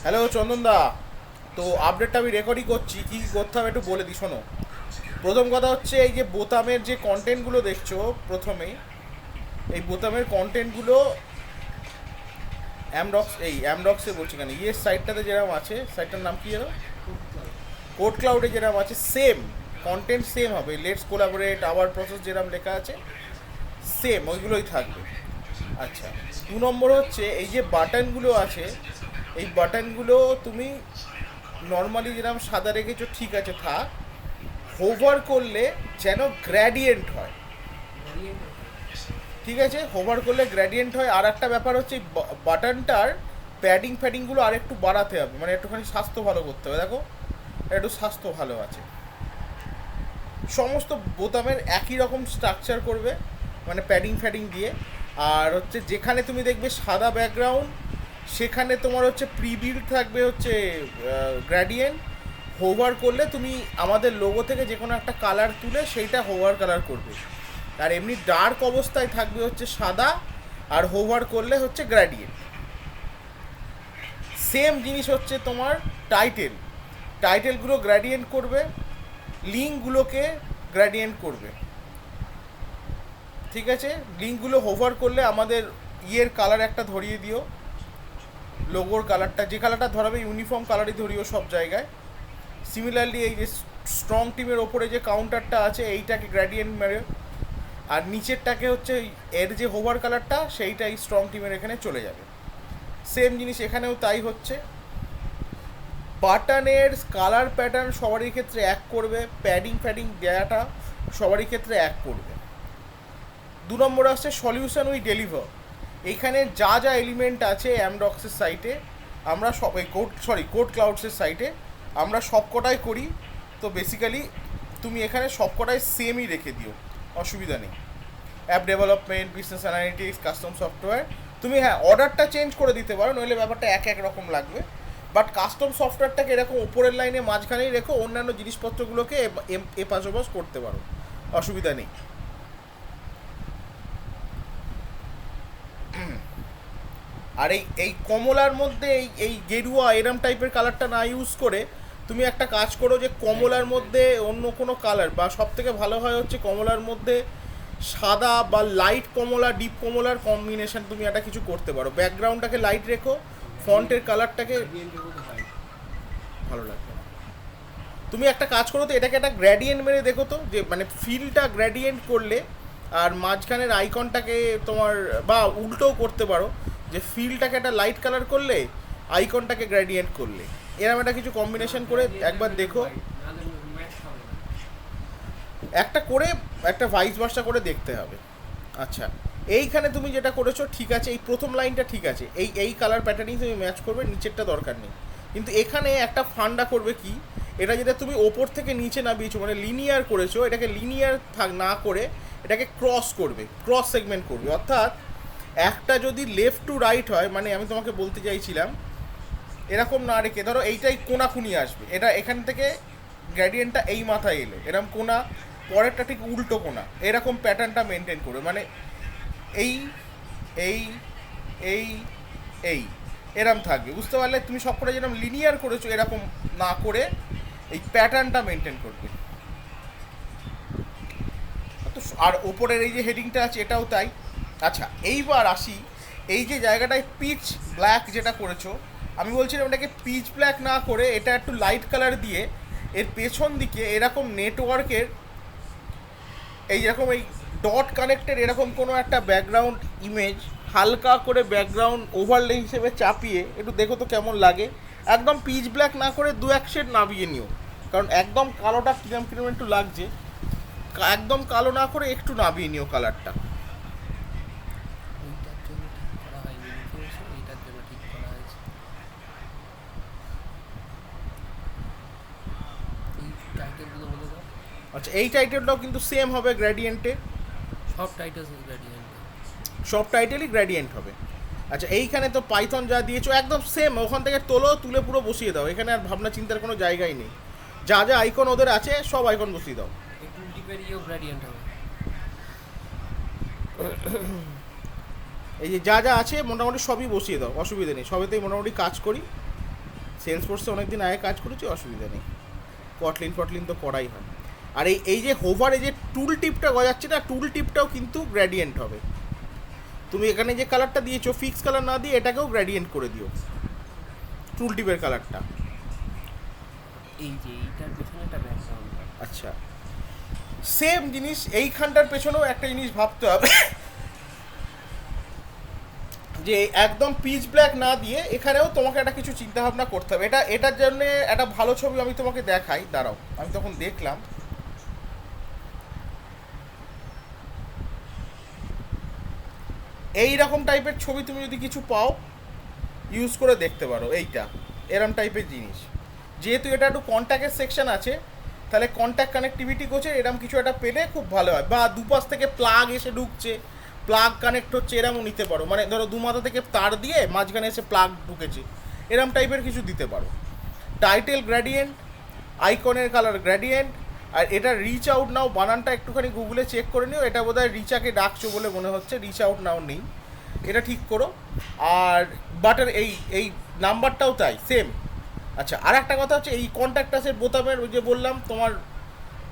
Hello চন্দনদা। তো আপডেটটা আমি রেকর্ডই করছি, কী করতে হবে একটু বলে দিই শোনো। প্রথম কথা হচ্ছে এই যে বোতামের যে কন্টেন্টগুলো দেখছো প্রথমেই, এই বোতামের কন্টেন্টগুলো অ্যামডক্সে বলছি কেন, সাইটটাতে যেরকম আছে, সাইটটার নাম কি যেন, কোড ক্লাউডে যেরকম আছে সেম কন্টেন্ট সেম হবে। লেটস কোলাবোরেট আওয়ার প্রসেস যেরকম লেখা আছে সেম ওইগুলোই থাকবে। আচ্ছা, 2 নম্বর হচ্ছে এই যে বাটনগুলো আছে, এই বাটনগুলো তুমি নর্মালি যেরকম সাদা রেখেছো ঠিক আছে থাক, হোভার করলে যেন গ্র্যাডিয়েন্ট হয়। ঠিক আছে, হোভার করলে গ্র্যাডিয়েন্ট হয়। আর একটা ব্যাপার হচ্ছে বাটনটার প্যাডিংগুলো আর একটু বাড়াতে হবে, মানে একটুখানি স্বাস্থ্য ভালো করতে হবে। দেখো একটু স্বাস্থ্য ভালো আছে। সমস্ত বোতামের একই রকম স্ট্রাকচার করবে, মানে প্যাডিং দিয়ে। আর হচ্ছে যেখানে তুমি দেখবে সাদা ব্যাকগ্রাউন্ড, সেখানে তোমার হচ্ছে প্রিবিল্ড থাকবে হচ্ছে গ্র্যাডিয়েন্ট। হোভার করলে তুমি আমাদের লোগো থেকে যে কোনো একটা কালার তুলে সেইটা হোভার কালার করবে। আর এমনি ডার্ক অবস্থায় থাকবে হচ্ছে সাদা, আর হোভার করলে হচ্ছে গ্র্যাডিয়েন্ট। সেম জিনিস হচ্ছে তোমার টাইটেলগুলো গ্র্যাডিয়েন্ট করবে, লিঙ্কগুলোকে গ্র্যাডিয়েন্ট করবে। ঠিক আছে, লিঙ্কগুলো হোভার করলে আমাদের কালার একটা ধরিয়ে দিও, লোগোর কালারটা যে কালারটা ধরাবে ইউনিফর্ম কালারই ধরিও সব জায়গায়। সিমিলারলি এই যে স্ট্রং টিমের ওপরে যে কাউন্টারটা আছে এইটাকে গ্র্যাডিয়েন্ট মেরে, আর নিচেরটাকে হচ্ছে এর যে হোভার কালারটা সেইটাই স্ট্রং টিমের এখানে চলে যাবে। সেম জিনিস এখানেও তাই হচ্ছে। বাটনের কালার প্যাটার্ন সবারই ক্ষেত্রে এক করবে, প্যাডিং দেওয়াটা সবারই ক্ষেত্রে এক করবে। 2 নম্বর আসছে সলিউশন উই ডেলিভার। এখানে যা যা এলিমেন্ট আছে অ্যামডক্সের সাইটে, আমরা সব এই কোড ক্লাউডসের সাইটে আমরা সবকটাই করি। তো বেসিক্যালি তুমি এখানে সবকটাই সেমই রেখে দিও, অসুবিধা নেই। App development, business analytics, custom software, তুমি হ্যাঁ অর্ডারটা চেঞ্জ করে দিতে পারো, নইলে ব্যাপারটা এক রকম লাগবে। বাট কাস্টম সফটওয়্যারটাকে এরকম উপরের লাইনে মাঝখানেই রেখো, অন্যান্য জিনিসপত্রগুলোকে এপাশ ওপাশ করতে পারো, অসুবিধা নেই। আর এই কমলার মধ্যে এই গেরুয়া এরম টাইপের কালারটা না ইউজ করে তুমি একটা কাজ করো যে কমলার মধ্যে অন্য কোনো কালার, বা সব থেকে ভালো হয় হচ্ছে কমলার মধ্যে সাদা বা লাইট কমলা, ডিপ কমলার কম্বিনেশন তুমি একটা কিছু করতে পারো। ব্যাকগ্রাউন্ডটাকে লাইট রেখো, ফন্টের কালারটাকে ভালো লাগবে। তুমি একটা কাজ করো তো, এটাকে একটা গ্র্যাডিয়েন্ট মেরে দেখো তো, যে মানে ফিলটা গ্র্যাডিয়েন্ট করলে আর মাঝখানের আইকনটাকে তোমার, বা উল্টোও করতে পারো, যে ফিলটাকে একটা লাইট কালার করলে আইকনটাকে গ্র্যাডিয়েন্ট করলে, এরকম একটা কিছু কম্বিনেশন করে একবার দেখো। একটা করে একটা ভাইস ভার্সা করে দেখতে হবে। আচ্ছা, এইখানে তুমি যেটা করেছো ঠিক আছে, এই প্রথম লাইনটা ঠিক আছে, এই কালার প্যাটার্নিং তুমি ম্যাচ করবে, নিচেরটা দরকার নেই। কিন্তু এখানে একটা ফান্ডা করবে কি, এটা যেটা তুমি ওপর থেকে নিচে নামিয়েছো মানে লিনিয়ার করেছো, এটাকে লিনিয়ার না করে এটাকে ক্রস করবে, ক্রস সেগমেন্ট করবে। অর্থাৎ একটা যদি লেফট টু রাইট হয়, মানে আমি তোমাকে বলতে চাইছিলাম এরকম না রেখে, ধরো এইটাই কোনাকুনি আসবে, এটা এখান থেকে গ্র্যাডিয়েন্টটা এই মাথায় এলো এরকম কোনা, পরেরটা ঠিক উল্টো কোনা, এরকম প্যাটার্নটা মেনটেন করবে। মানে এই এই এই এই এরম থাকবে, বুঝতে পারলে? তুমি সবকটা যেরকম লিনিয়ার করেছো এরকম না করে এই প্যাটার্নটা মেনটেন করবে। তো আর ওপরের এই যে হেডিংটা আছে এটাও তাই। আচ্ছা, এইবার আসি এই যে জায়গাটায় পিচ ব্ল্যাক যেটা করেছো, আমি বলছিলাম এটাকে পিচ ব্ল্যাক না করে এটা একটু লাইট কালার দিয়ে এর পেছন দিকে এরকম নেটওয়ার্কের এই যেরকম এই ডট কানেক্টেড এরকম কোনো একটা ব্যাকগ্রাউন্ড ইমেজ হালকা করে ব্যাকগ্রাউন্ড ওভারলে হিসেবে চাপিয়ে একটু দেখো তো কেমন লাগে। একদম পিচ ব্ল্যাক না করে 2-1 শেড নামিয়ে নিও, কারণ একদম কালোটা কিরম একটু লাগছে। একদম কালো না করে একটু নামিয়ে নিও কালারটা। এইটার জন্য ঠিক করা হয়নি, বুঝতে পেরেছো? এইটার জন্য ঠিক করা হয়েছে। এই টাইটেলগুলো বলে দাও। আচ্ছা, এই টাইটেলটাও কিন্তু সেম হবে গ্র্যাডিয়েন্টে, সব টাইটেলস গ্রেডিয়েন্ট। সব টাইটেলই গ্র্যাডিয়েন্ট হবে। আচ্ছা, এইখানে তো পাইথন যা দিয়েছো একদম সেম, ওখান থেকে তুলে পুরো বসিয়ে দাও, এখানে আর ভাবনা চিন্তার কোনো জায়গাই নেই। যা যা আইকন ওদের আছে সব আইকন বসিয়ে দাও। এই টুল টিপের ইয়েও গ্রেডিয়েন্ট হবে। এই যে যা যা আছে মোটামুটি সবই বসিয়ে দাও, অসুবিধা নেই, সবেতেই মোটামুটি কাজ করি। সেলস ফোর্সে অনেকদিন আগে কাজ করেছি, অসুবিধা নেই। কটলিন তো করাই হয়। আর এই যে হোভার, এই যে টুল টিপটা গজাচ্ছে না, টুল টিপটাও কিন্তু গ্র্যাডিয়েন্ট হবে। তুমি এখানে যে কালারটা দিয়েছো ফিক্স কালার না দিয়ে এটাকেও গ্র্যাডিয়েন্ট করে দিও, টুল টিপের কালারটা। এই যে এইটার পেছনে একটা ব্যাকগ্রাউন্ড। আচ্ছা, সেম জিনিস এইখানটার পেছনেও একটা জিনিস ভাবতে হবে, যে একদম পিচ ব্ল্যাক না দিয়ে এখানেও তোমাকে একটা কিছু চিন্তা ভাবনা করতে হবে। এটার জন্য একটা ভালো ছবি আমি তোমাকে দেখাই, দাঁড়াও। আমি তখন দেখলাম, এই রকম টাইপের ছবি তুমি যদি কিছু পাও ইউজ করে দেখতে পারো। এইটা এরম টাইপের জিনিস, যেহেতু এটা একটু কন্ট্যাক্টের সেকশন আছে, তাহলে কন্ট্যাক্ট কানেক্টিভিটি করছে, এরম কিছু একটা পেলে খুব ভালো হয়। বা দুপাশ থেকে প্লাগ এসে ঢুকছে, প্লাগ কানেক্ট হচ্ছে, এরমও নিতে পারো। মানে ধরো দু মাথা থেকে তার দিয়ে মাঝখানে এসে প্লাগ ঢুকেছে, এরম টাইপের কিছু দিতে পারো। টাইটেল গ্র্যাডিয়েন্ট, আইকনের কালার গ্র্যাডিয়েন্ট। আর এটা রিচ আউট নাও বানানটা একটুখানি গুগলে চেক করে নিও, এটা বোধহয় রিচাকে ডাকছো বলে মনে হচ্ছে, রিচ আউট নাও নেই, এটা ঠিক করো। আর বাটার এই নাম্বারটাও তাই সেম। আচ্ছা, আর একটা কথা হচ্ছে, এই কন্ট্যাক্টাসের বোতামের ওই যে বললাম তোমার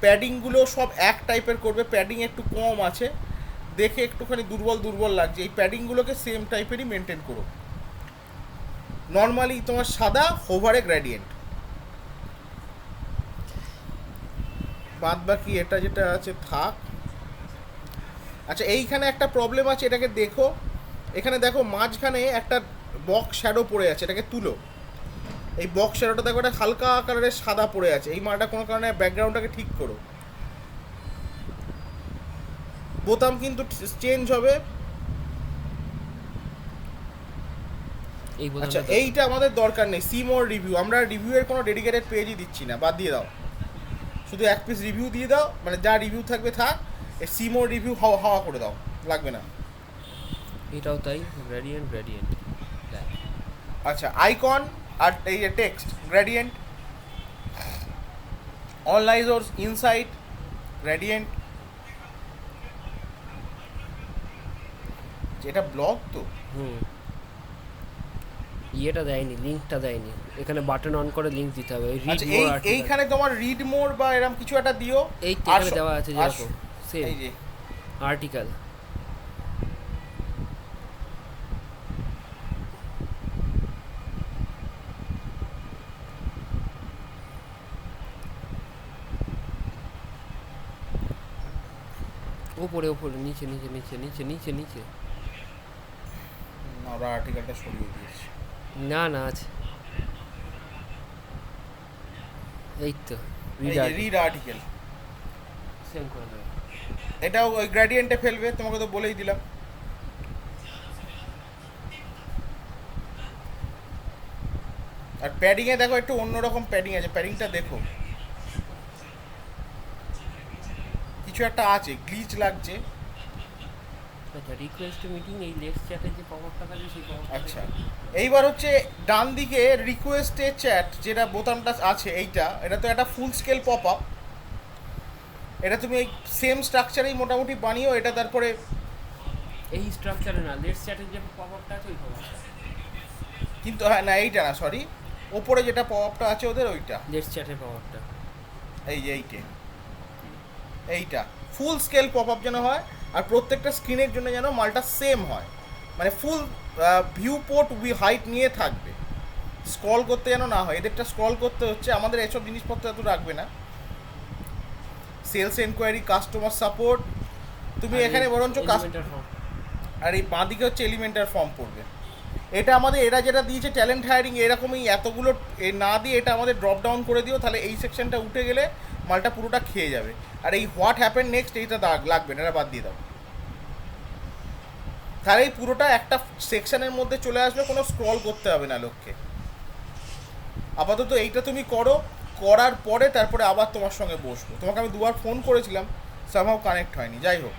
প্যাডিংগুলো সব এক টাইপের করবে, প্যাডিং একটু কম আছে, দেখে একটুখানি দুর্বল লাগছে, এই প্যাডিংগুলোকে সেম টাইপেরই মেনটেন করো। নর্মালি তোমার সাদা, হোভারে গ্র্যাডিয়েন্ট, বাদ বাকি এটা যেটা আছে থাক। আচ্ছা, এইখানে একটা প্রবলেম আছে, এটাকে দেখো। এখানে দেখো মাঝখানে একটা বক্স শ্যাডো পড়ে আছে, এটাকে তুলো। এই বক্স শ্যাডোটা দেখো, একটা হালকা কালারের সাদা পড়ে আছে, এই মালটা কোনো কারণে ব্যাকগ্রাউন্ডটাকে ঠিক করো। বোতাম কিন্তু চেঞ্জ হবে। এই আচ্ছা, বোতামটা এইটা আমাদের দরকার নেই, সি মোর রিভিউ, আমরা রিভিউয়ের কোনো ডেডিকেটেড পেজই দিচ্ছি না, বাদ দিয়ে দাও। শুধু এক পিস রিভিউ দিয়ে দাও, মানে যা রিভিউ থাকবে থাক, এই সি মোর রিভিউ হাওয়া করে দাও, লাগবে না। এটাও তাই, গ্রেডিয়েন্ট আচ্ছা, আইকন আর এই যে text gradient, online source insight gradient. এটা ব্লগ তো, ইয়েটা দেয়নি, লিঙ্কটা দেয়নি, এখানে বাটন অন করে লিঙ্ক দিতে হবে। আচ্ছা, এইখানে তোমার রিড মোর বা এরকম কিছু একটা দিও। এই তো এখানে দেওয়া আছে যেরকম সেম এই যে আর্টিকেল। ওপরে নিচে আমরা আর্টিকেলটা সরিয়ে দিয়েছি। না আছে, এই তো রিড আর্টিকেল সেম করে দেবে। এটাও ওই গ্রেডিয়েন্টে ফেলবে, তোমাকে তো বলেই দিলাম। আর প্যাডিংয়ে দেখো একটু অন্যরকম প্যাডিং আছে, প্যাডিংটা দেখো কিছু একটা আছে, গ্লিচ লাগছে। আচ্ছা, রিকোয়েস্ট মিটিং, এই লেটস চ্যাটের যে পপআপটা থাকে সেই পপআপটা। আচ্ছা, এইবার হচ্ছে ডান দিকে রিকোয়েস্টে চ্যাট যেটা বোতামটা আছে, এটা তো একটা ফুল স্কেল পপ আপ। এটা তুমি এই সেম স্ট্রাকচারেই মোটামুটি বানিও এটা, তারপরে এই স্ট্রাকচারে না, লেটস চ্যাটের যে পপআপটা আছে ওই পপআপটা। কিন্তু হ্যাঁ না, এইটা না, সরি, ওপরে যেটা পপ আপটা আছে ওদের, ওইটা লেটস চ্যাটের পপআপটা, এই যে এইটা ফুল স্কেল পপ আপ যেন হয়, আর প্রত্যেকটা স্ক্রিনের জন্য যেন মালটা সেম হয়, মানে ফুল ভিউ পোর্ট হাইট নিয়ে থাকবে, স্ক্রল করতে যেন না হয়। এদেরটা স্ক্রল করতে হচ্ছে, আমাদের এসব জিনিসপত্র এত রাখবে না। সেলস এনকোয়ারি, কাস্টমার সাপোর্ট, তুমি এখানে বরঞ্চ আর এই বাঁ দিকে হচ্ছে এলিমেন্টার ফর্ম পড়বে। এটা আমাদের এরা যেটা দিয়েছে ট্যালেন্ট হায়ারিং, এরকমই এতগুলো না দিয়ে এটা আমাদের ড্রপ ডাউন করে দিও, তাহলে এই সেকশনটা উঠে গেলে মালটা পুরোটা খেয়ে যাবে। আর এই হোয়াট হ্যাপেন নেক্সট এইটা লাগবে না, এটা বাদ দিয়ে দাও, তাহলে এই পুরোটা একটা সেকশনের মধ্যে চলে আসবে, কোনো স্ক্রল করতে হবে না লোককে। আপাতত এইটা তুমি করো, করার পরে তারপরে আবার তোমার সঙ্গে বসবো। তোমাকে আমি দুবার ফোন করেছিলাম, সামহাও কানেক্ট হয়নি, যাই হোক।